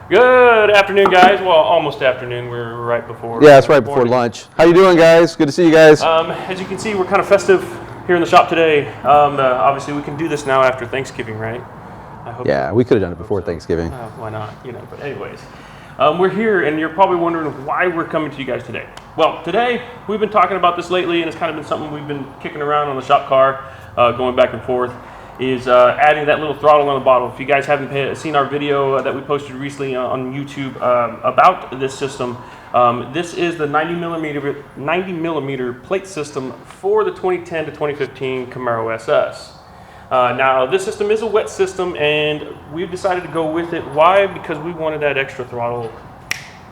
Good afternoon, guys. Well, almost afternoon. We're right before. Yeah, it's right before lunch. How you doing, guys? Good to see you guys. As you can see, we're kind of festive here in the shop today. Obviously, we can do this now after Thanksgiving, right? I hope we could have done it before Thanksgiving. Why not? But anyways, we're here, and you're probably wondering why we're coming to you guys today. Well, today we've been talking about this lately, and it's kind of been something we've been kicking around on the shop car, going back and forth. Is adding that little throttle on the bottle. If you guys haven't seen our video that we posted recently on YouTube about this system, this is the 90 millimeter plate system for the 2010 to 2015 Camaro SS. Now this system is a wet system, and we've decided to go with it. Why? Because we wanted that extra throttle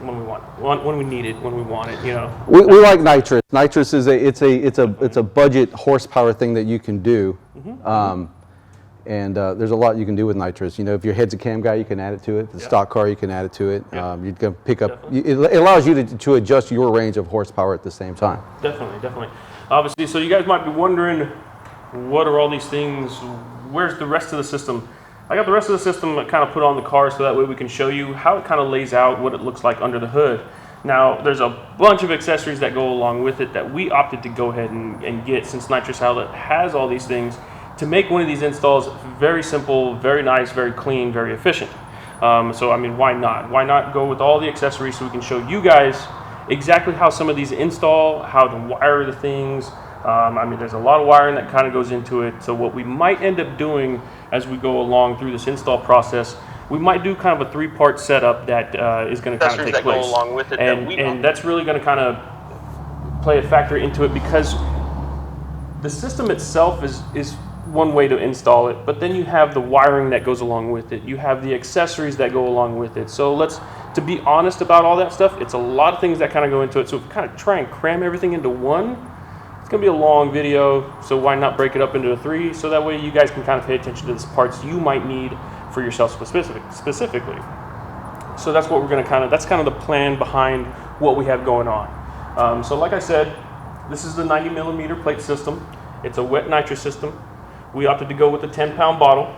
when we want it, when we need it, when we want it. We like Nitrous. Nitrous is a budget horsepower thing that you can do. Mm-hmm. And there's a lot you can do with Nitrous. If you're a heads and cam guy, you can add it to it. The stock car, you can add it to it. You can pick up. It allows you to adjust your range of horsepower at the same time. Definitely. Obviously, so you guys might be wondering, what are all these things? Where's the rest of the system? I got the rest of the system kind of put on the car so that way we can show you how it kind of lays out, what it looks like under the hood. Now, there's a bunch of accessories that go along with it that we opted to go ahead and get, since Nitrous Outlet has all these things, to make one of these installs very simple, very nice, very clean, very efficient. So I mean, why not? Why not go with all the accessories so we can show you guys exactly how some of these install, how to wire the things. I mean, there's a lot of wiring that kind of goes into it. So what we might end up doing as we go along through this install process, we might do kind of a 3-part setup that is going to kind of take place. Go along with it, and that's really going to kind of play a factor into it, because the system itself is one way to install it, but then you have the wiring that goes along with it. You have the accessories that go along with it. So to be honest about all that stuff, it's a lot of things that kind of go into it. So if we kind of try and cram everything into one, it's going to be a long video. So why not break it up into 3? So that way you guys can kind of pay attention to the parts you might need for yourself specifically. So that's what we're going to that's kind of the plan behind what we have going on. So like I said, this is the 90 millimeter plate system. It's a wet nitrous system. We opted to go with a 10-pound bottle,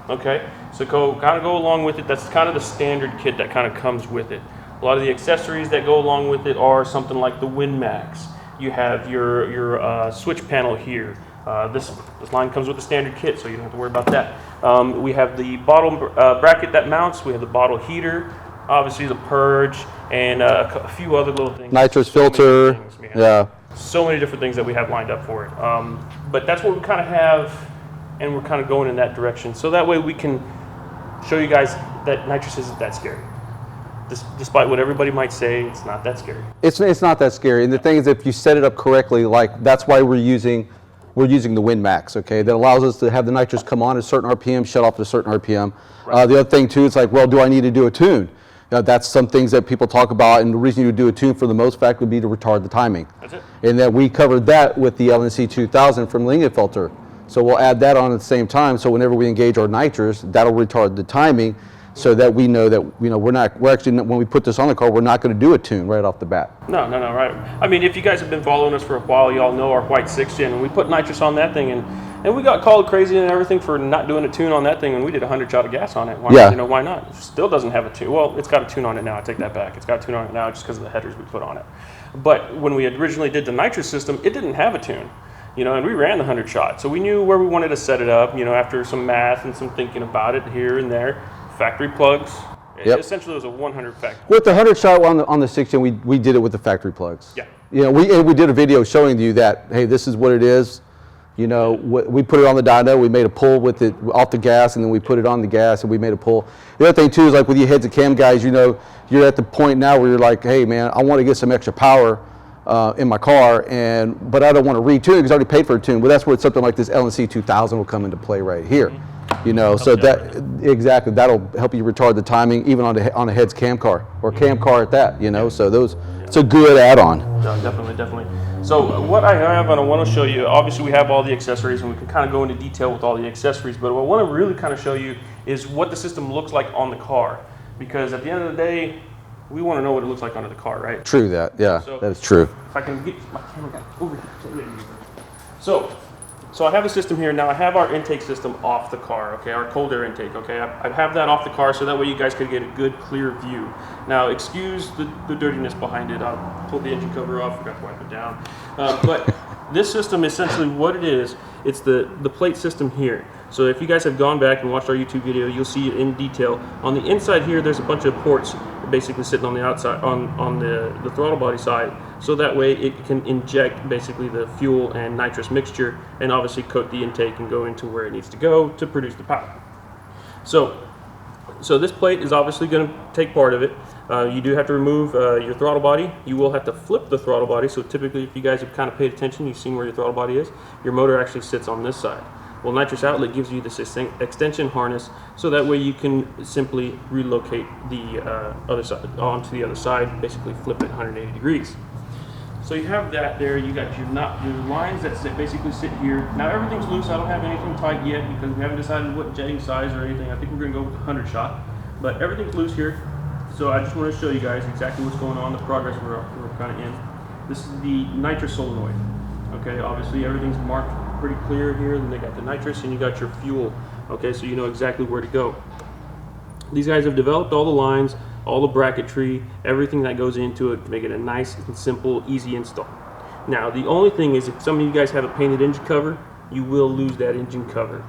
okay? So kind of go along with it. That's kind of the standard kit that kind of comes with it. A lot of the accessories that go along with it are something like the WinMax. You have your switch panel here. This line comes with the standard kit, so you don't have to worry about that. We have the bottle bracket that mounts. We have the bottle heater, obviously the purge, and a few other little things. Nitrous filter, things, yeah. So many different things that we have lined up for it. But that's what we kind of have, and we're kind of going in that direction. So that way we can show you guys that Nitrous isn't that scary. Despite what everybody might say, it's not that scary. It's not that scary. And the thing is, if you set it up correctly, like that's why we're using the WinMax, okay? That allows us to have the Nitrous come on at a certain RPM, shut off at a certain RPM. Right. The other thing too, is like, well, do I need to do a tune? That's some things that people talk about, and the reason you would do a tune for the most fact would be to retard the timing. That's it. And that we covered that with the LNC 2000 from Lingenfelter. So we'll add that on at the same time. So whenever we engage our Nitrous, that'll retard the timing, so that we know that we're actually, when we put this on the car, we're not going to do a tune right off the bat. No, right. I mean, if you guys have been following us for a while, y'all know our white 6-gen, and we put Nitrous on that thing, and we got called crazy and everything for not doing a tune on that thing, and we did 100 shot of gas on it. Why not? It still doesn't have a tune. Well, it's got a tune on it now. I take that back. It's got a tune on it now just because of the headers we put on it. But when we originally did the Nitrous system, it didn't have a tune. And we ran the 100 shot. So we knew where we wanted to set it up, after some math and some thinking about it here and there. Factory plugs. Yep. Essentially, it was a 100 factory. With the 100 shot on the 6-gen, we did it with the factory plugs. Yeah. We did a video showing you that, hey, this is what it is. We put it on the dyno, we made a pull with it off the gas, and then we put it on the gas, and we made a pull. The other thing too is, like with you heads and cam guys, you're at the point now where you're like, hey man, I want to get some extra power in my car, but I don't want to retune it because I already paid for a tune. Well, that's where something like this LNC 2000 will come into play right here. So exactly, that'll help you retard the timing even on a heads cam car or cam car at that. So it's a good add-on. No, definitely. So what I have and I want to show you, obviously we have all the accessories and we can kind of go into detail with all the accessories, but what I want to really kind of show you is what the system looks like on the car, because at the end of the day, we want to know what it looks like under the car, right? True that, yeah, so that is true. If I can get my camera guy over here. So So I have the system here. Now I have our intake system off the car, okay, our cold air intake, okay. I have that off the car so that way you guys could get a good clear view. Now excuse the dirtiness behind it. I'll pull the engine cover off, forgot to wipe it down. But this system, essentially what it is, it's the plate system here. So if you guys have gone back and watched our YouTube video, you'll see it in detail. On the inside here, there's a bunch of ports basically sitting on the outside, on the throttle body side. So that way it can inject basically the fuel and nitrous mixture and obviously coat the intake and go into where it needs to go to produce the power. So this plate is obviously going to take part of it. You do have to remove your throttle body. You will have to flip the throttle body. So typically if you guys have kind of paid attention, you've seen where your throttle body is. Your motor actually sits on this side. Well, nitrous outlet gives you this extension harness, so that way you can simply relocate the other side onto the other side, basically flip it 180 degrees. So you have that there. You got your lines that basically sit here. Now everything's loose. I don't have anything tight yet because we haven't decided what jetting size or anything. I think we're going to go with 100 shot, but everything's loose here. So I just want to show you guys exactly what's going on, the progress we're kind of in. This is the nitrous solenoid. Okay, obviously everything's marked pretty clear here. Then they got the nitrous and you got your fuel. Okay, so you know exactly where to go. These guys have developed all the lines, all the bracketry, everything that goes into it to make it a nice and simple, easy install. Now the only thing is, if some of you guys have a painted engine cover, you will lose that engine cover.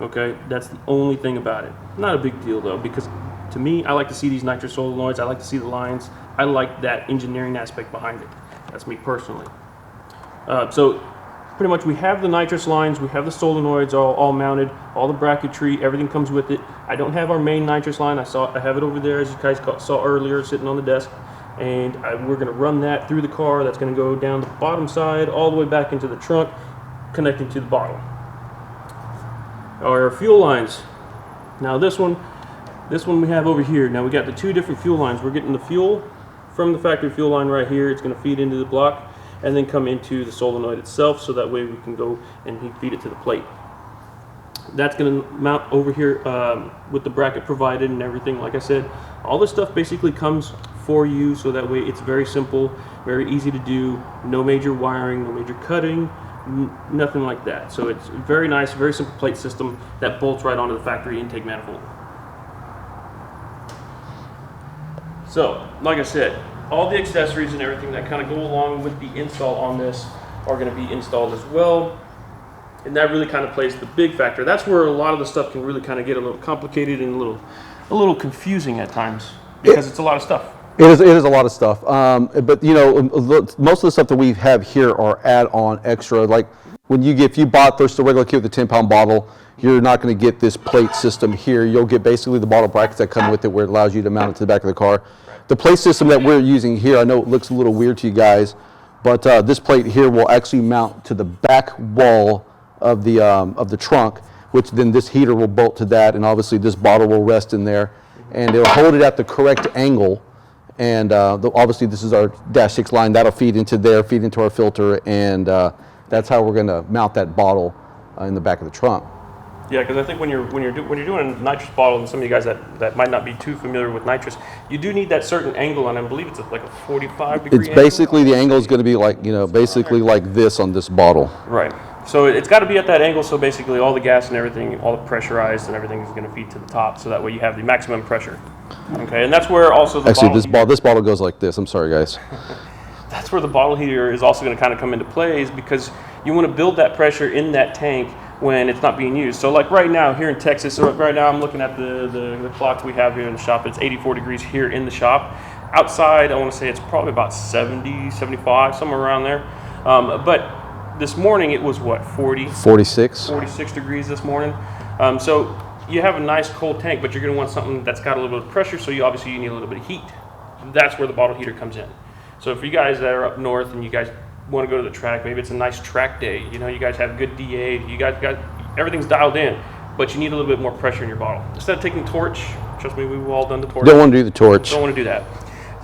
Okay, that's the only thing about it. Not a big deal though, because to me, I like to see these nitrous solenoids. I like to see the lines. I like that engineering aspect behind it. That's me personally. So pretty much we have the nitrous lines, we have the solenoids all mounted, all the bracketry, everything comes with it. I don't have our main nitrous line. I have it over there, as you guys saw earlier, sitting on the desk. And we're going to run that through the car. That's going to go down the bottom side, all the way back into the trunk, connecting to the bottle. Our fuel lines. Now this one we have over here. Now we got the two different fuel lines. We're getting the fuel from the factory fuel line right here. It's going to feed into the block and then come into the solenoid itself, so that way we can go and feed it to the plate. That's going to mount over here with the bracket provided and everything. Like I said, all this stuff basically comes for you, so that way it's very simple, very easy to do, no major wiring, no major cutting, nothing like that. So it's very nice, very simple plate system that bolts right onto the factory intake manifold. So, like I said, all the accessories and everything that kind of go along with the install on this are going to be installed as well. And that really kind of plays the big factor. That's where a lot of the stuff can really kind of get a little complicated and a little confusing at times, because it's a lot of stuff. It is a lot of stuff. But you know, most of the stuff that we have here are add-on extra. Like if you bought just a regular kit with a 10-pound bottle, you're not going to get this plate system here. You'll get basically the bottle brackets that come with it, where it allows you to mount it to the back of the car. The plate system that we're using here, I know it looks a little weird to you guys, but this plate here will actually mount to the back wall of the trunk, which then this heater will bolt to that, and obviously this bottle will rest in there, and it'll hold it at the correct angle. And obviously this is our -6 line that'll feed into there, feed into our filter, and that's how we're going to mount that bottle in the back of the trunk. Yeah, because I think when you're doing a nitrous bottle, and some of you guys that might not be too familiar with nitrous, you do need that certain angle, and I believe it's like a 45-degree angle. It's basically, the angle is going to be like, basically like this on this bottle. Right. So it's got to be at that angle, so basically all the gas and everything, all the pressurized and everything is going to feed to the top, so that way you have the maximum pressure. Okay, and that's where also the actually this bottle goes like this. I'm sorry, guys. That's where the bottle heater is also going to kind of come into play, is because you want to build that pressure in that tank when it's not being used. So like right now here in Texas, so right now I'm looking at the clock we have here in the shop. It's 84 degrees here in the shop. Outside, I want to say it's probably about 70, 75, somewhere around there. But this morning it was what, 46 degrees this morning. So you have a nice cold tank, but you're going to want something that's got a little bit of pressure, so you need a little bit of heat. That's where the bottle heater comes in. So for you guys that are up north and you guys want to go to the track, maybe it's a nice track day, you guys have good DA, you guys got everything's dialed in, but you need a little bit more pressure in your bottle. Instead of taking the torch, trust me, we've all done the torch. Don't want to do the torch. Don't want to do that.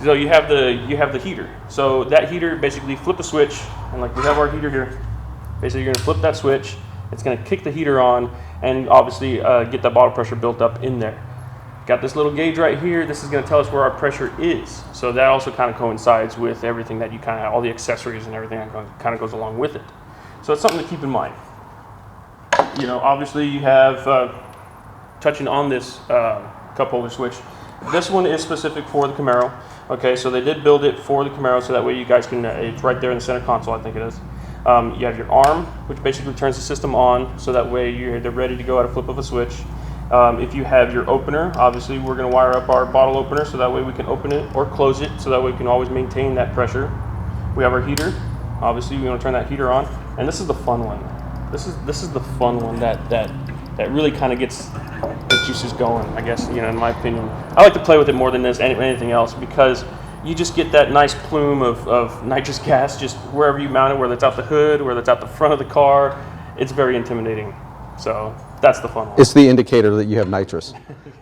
So you have the heater. So that heater, basically flip the switch, and like we have our heater here, basically you're going to flip that switch, it's going to kick the heater on, and obviously get that bottle pressure built up in there. Got this little gauge right here. This is going to tell us where our pressure is. So that also kind of coincides with everything that you all the accessories and everything that kind of goes along with it. So it's something to keep in mind. You know, obviously you have, touching on this cup holder switch, this one is specific for the Camaro. Okay, so they did build it for the Camaro so that way you guys can, it's right there in the center console, I think it is. You have your arm, which basically turns the system on, so that way they're ready to go at a flip of a switch. If you have your opener, obviously we're going to wire up our bottle opener so that way we can open it or close it, so that way we can always maintain that pressure. We have our heater. Obviously we want to turn that heater on, and this is the fun one. This is the fun one that really kind of gets the juices going, I guess, you know, in my opinion. I like to play with it more than anything else, because you just get that nice plume of nitrous gas just wherever you mount it, whether it's out the hood, whether it's out the front of the car. It's very intimidating. So that's the fun one. It's the indicator that you have nitrous.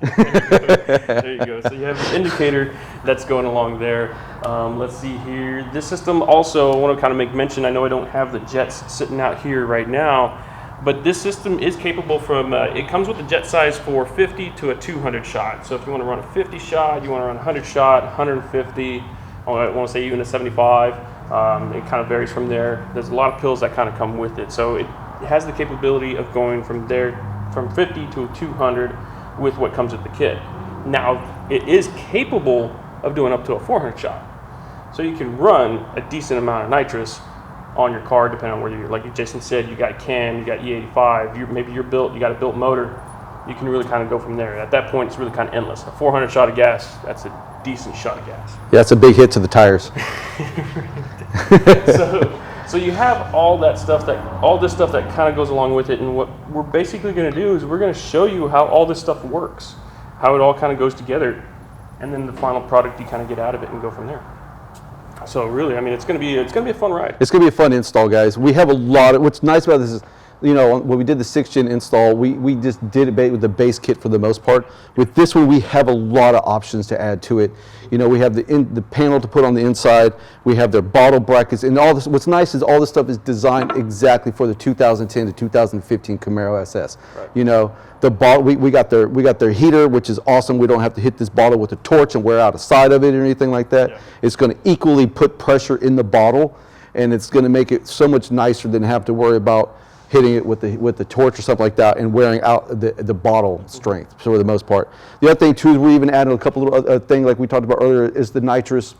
There you go. So you have the indicator that's going along there. Let's see here. This system also, I want to kind of make mention, I know I don't have the jets sitting out here right now, but this system is capable from, it comes with a jet size for 50 to a 200 shot. So if you want to run a 50 shot, you want to run a 100 shot, 150, I want to say even a 75, it kind of varies from there. There's a lot of pills that kind of come with it. So it has the capability of going from there, from 50 to 200 with what comes with the kit. Now, it is capable of doing up to a 400 shot. So you can run a decent amount of nitrous on your car, depending on where you're, like Jason said, you got CAN, you got E85, maybe you got a built motor. You can really kind of go from there. At that point, it's really kind of endless. A 400 shot of gas, that's a decent shot of gas. Yeah, it's a big hit to the tires. So you have all this stuff that kind of goes along with it, and what we're basically going to do is we're going to show you how all this stuff works, how it all kind of goes together, and then the final product you kind of get out of it and go from there. So really, I mean, it's going to be a fun ride. It's going to be a fun install, guys. We have a lot of, what's nice about this is, you know, when we did the 6th-gen install, we just did it with the base kit for the most part. With this one, we have a lot of options to add to it. You know, we have the panel to put on the inside. We have their bottle brackets, and all this. What's nice is all this stuff is designed exactly for the 2010 to 2015 Camaro SS. Right. You know, the bottle, we got their heater, which is awesome. We don't have to hit this bottle with a torch and wear out a side of it or anything like that. Yeah. It's going to equally put pressure in the bottle, and it's going to make it so much nicer than have to worry about hitting it with the torch or something like that and wearing out the bottle strength for the most part. The other thing too is we even added a couple of other things like we talked about earlier is the nitrous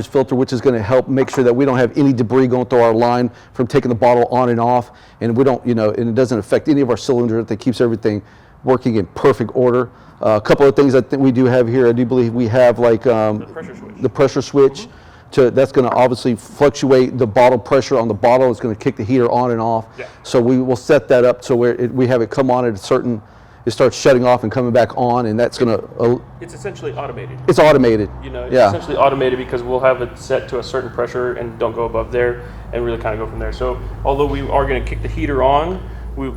filter, which is going to help make sure that we don't have any debris going through our line from taking the bottle on and off, and we don't, you know, and it doesn't affect any of our cylinders. That keeps everything working in perfect order. A couple of things I think we do have here. I do believe we have like the pressure switch. That's going to obviously fluctuate the bottle pressure on the bottle. It's going to kick the heater on and off. Yeah. So we will set that up so we have it come on at a certain, it starts shutting off and coming back on, and that's going to... it's essentially automated. It's automated. You know, it's essentially automated because we'll have it set to a certain pressure and don't go above there and really kind of go from there. So although we are going to kick the heater on,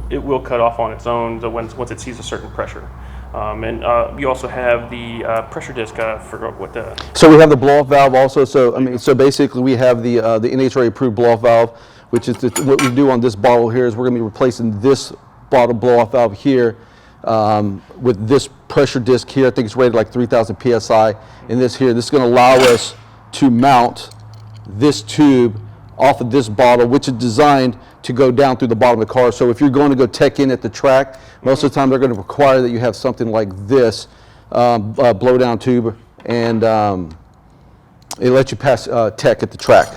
it will cut off on its own once it sees a certain pressure. And you also have the pressure disc. I forgot what the. So we have the blow-off valve also. So I mean, so basically we have the NHRA approved blow-off valve, which is what we do on this bottle here is we're going to be replacing this bottle blow-off valve here with this pressure disc here. I think it's rated like 3,000 psi. And this here, this is going to allow us to mount this tube off of this bottle, which is designed to go down through the bottom of the car. So if you're going to go tech in at the track, most of the time they're going to require that you have something like this blow down tube, and it lets you pass tech at the track.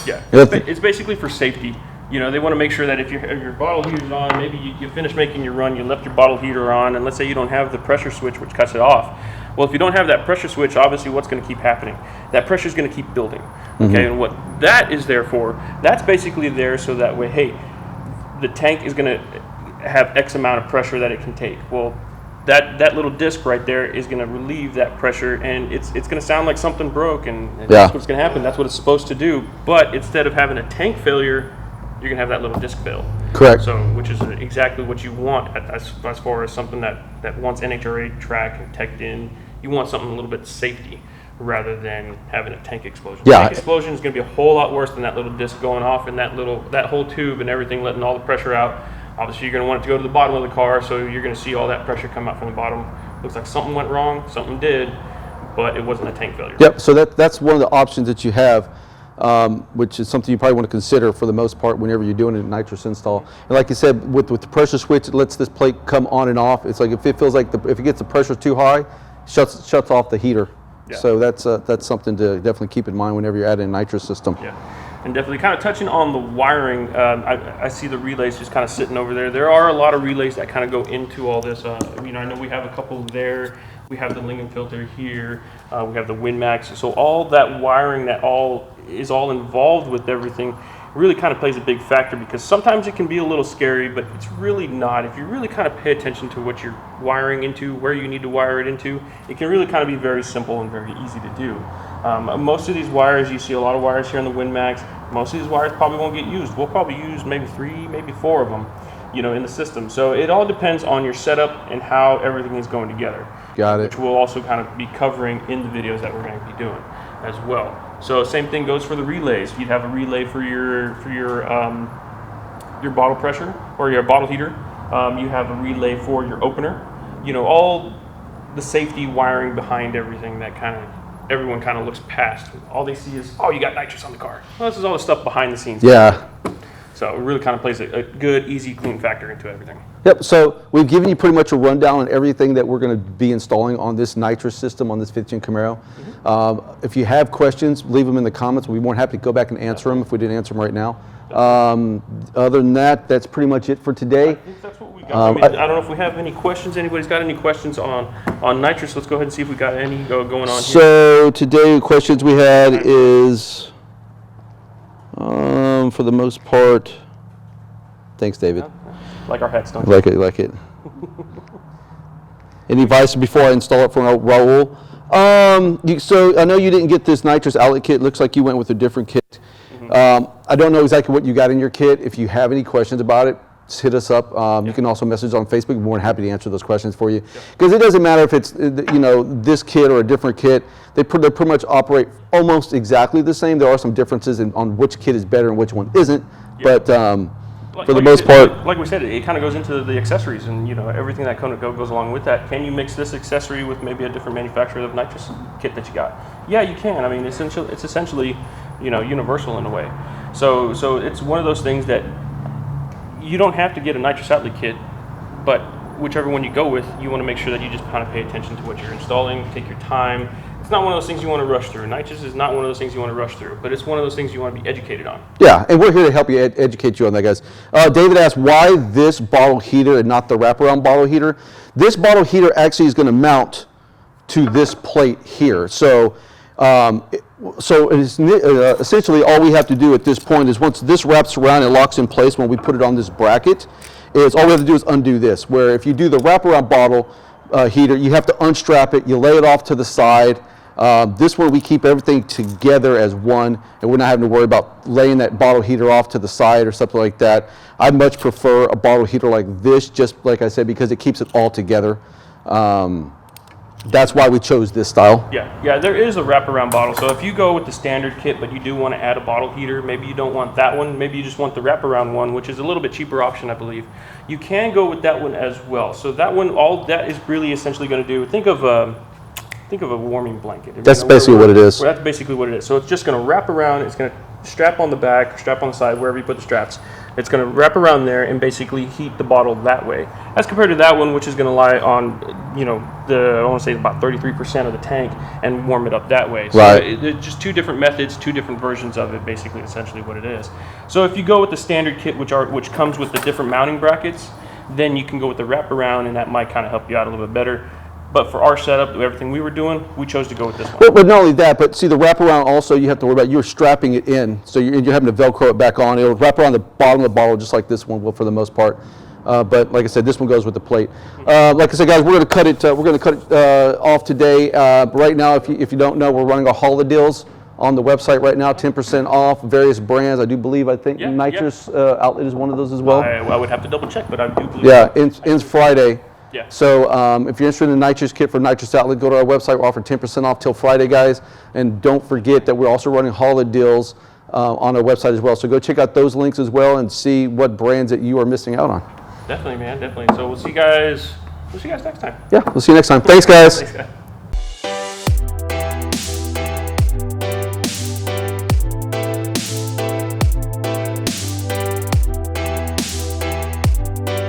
Yeah, it's basically for safety. You know, they want to make sure that if your bottle heater's on, maybe you finish making your run, you left your bottle heater on, and let's say you don't have the pressure switch which cuts it off. Well, if you don't have that pressure switch, obviously what's going to keep happening? That pressure is going to keep building. Okay, and what that is there for, that's basically there so that way, hey, the tank is going to have X amount of pressure that it can take. Well, that little disc right there is going to relieve that pressure, and it's going to sound like something broke, and that's what's going to happen. That's what it's supposed to do. But instead of having a tank failure, you're going to have that little disc fail. Correct. So, which is exactly what you want as far as something that wants NHRA track and teched in. You want something a little bit safety rather than having a tank explosion. Yeah. Tank explosion is going to be a whole lot worse than that little disc going off and that whole tube and everything letting all the pressure out. Obviously, you're going to want it to go to the bottom of the car, so you're going to see all that pressure come out from the bottom. Looks like something went wrong, something did, but it wasn't a tank failure. Yep. So that's one of the options that you have. which is something you probably want to consider for the most part whenever you're doing a nitrous install. And like you said, with the pressure switch, it lets this plate come on and off. It's like if it feels like if it gets the pressure too high, shuts off the heater. Yeah. So that's something to definitely keep in mind whenever you're adding a nitrous system. Yeah. And definitely kind of touching on the wiring, I see the relays just kind of sitting over there. There are a lot of relays that kind of go into all this. You know, I know we have a couple there. We have the Lincoln filter here. We have the WinMax. So all that wiring that is all involved with everything really kind of plays a big factor, because sometimes it can be a little scary, but it's really not. If you really kind of pay attention to what you're wiring into, where you need to wire it into, it can really kind of be very simple and very easy to do. Most of these wires, you see a lot of wires here on the WinMax, most of these wires probably won't get used. We'll probably use maybe 3, maybe 4 of them, you know, in the system. So it all depends on your setup and how everything is going together. Got it. Which we'll also kind of be covering in the videos that we're going to be doing as well. So same thing goes for the relays. You'd have a relay for your bottle pressure or your bottle heater. You have a relay for your opener. You know, all the safety wiring behind everything that everyone kind of looks past. All they see is, oh, you got nitrous on the car. Well, this is all the stuff behind the scenes. Yeah. So it really kind of plays a good, easy, clean factor into everything. Yep, so we've given you pretty much a rundown on everything that we're going to be installing on this nitrous system on this 15 Camaro. If you have questions, leave them in the comments. We'll be more than happy to go back and answer them if we didn't answer them right now. Other than that, that's pretty much it for today. I think that's what we got. I don't know if we have any questions. Anybody's got any questions on nitrous? Let's go ahead and see if we got any going on here. So today, the questions we had is, for the most part, thanks, David. Like our hats, don't you? Like it. Any advice before I install it for Raul? So I know you didn't get this nitrous outlet kit. Looks like you went with a different kit. I don't know exactly what you got in your kit. If you have any questions about it, just hit us up. You can also message on Facebook. We're more than happy to answer those questions for you. Because it doesn't matter if it's this kit or a different kit. They pretty much operate almost exactly the same. There are some differences on which kit is better and which one isn't. But for the most part, like we said, it kind of goes into the accessories and everything that kind of goes along with that. Can you mix this accessory with maybe a different manufacturer of nitrous kit that you got? Yeah, you can. I mean, it's essentially universal in a way. So it's one of those things that you don't have to get a nitrous outlet kit, but whichever one you go with, you want to make sure that you just kind of pay attention to what you're installing, take your time. It's not one of those things you want to rush through. Nitrous is not one of those things you want to rush through, but it's one of those things you want to be educated on. Yeah, and we're here to help you educate you on that, guys. David asked, why this bottle heater and not the wraparound bottle heater? This bottle heater actually is going to mount to this plate here. So it's, essentially all we have to do at this point is once this wraps around and locks in place when we put it on this bracket, is all we have to do is undo this. Where if you do the wraparound bottle heater, you have to unstrap it, you lay it off to the side. This one we keep everything together as one, and we're not having to worry about laying that bottle heater off to the side or something like that. I much prefer a bottle heater like this, just like I said, because it keeps it all together. That's why we chose this style. Yeah, there is a wraparound bottle. So if you go with the standard kit, but you do want to add a bottle heater, maybe you don't want that one, maybe you just want the wraparound one, which is a little bit cheaper option, I believe. You can go with that one as well. So that one, all that is really essentially going to do, think of a warming blanket. That's basically what it is. That's basically what it is. So it's just going to wrap around. It's going to strap on the back, strap on the side, wherever you put the straps. It's going to wrap around there and basically heat the bottle that way. As compared to that one, which is going to lie on, I want to say about 33% of the tank and warm it up that way. So right. It's just two different methods, two different versions of it, basically, essentially what it is. So if you go with the standard kit, which comes with the different mounting brackets, then you can go with the wraparound, and that might kind of help you out a little bit better. But for our setup, everything we were doing, we chose to go with this one. But not only that, but see the wraparound also, you have to worry about, you're strapping it in, so you're having to Velcro it back on. It'll wrap around the bottom of the bottle just like this one will for the most part. But like I said, this one goes with the plate. Like I said, guys, we're going to cut it. We're going to cut it off today. Right now, if you don't know, we're running our holiday deals on the website right now. 10% off various brands. I think Nitrous outlet is one of those as well. I would have to double check, but I do believe. Yeah, ends Friday. Yeah. So if you're interested in the nitrous kit for Nitrous Outlet, go to our website. We're offering 10% off till Friday, guys. And don't forget that we're also running holiday deals on our website as well. So go check out those links as well and see what brands that you are missing out on. Definitely, man. Definitely. So we'll see you guys next time. Yeah, we'll see you next time. Thanks, guys. Thanks, guys.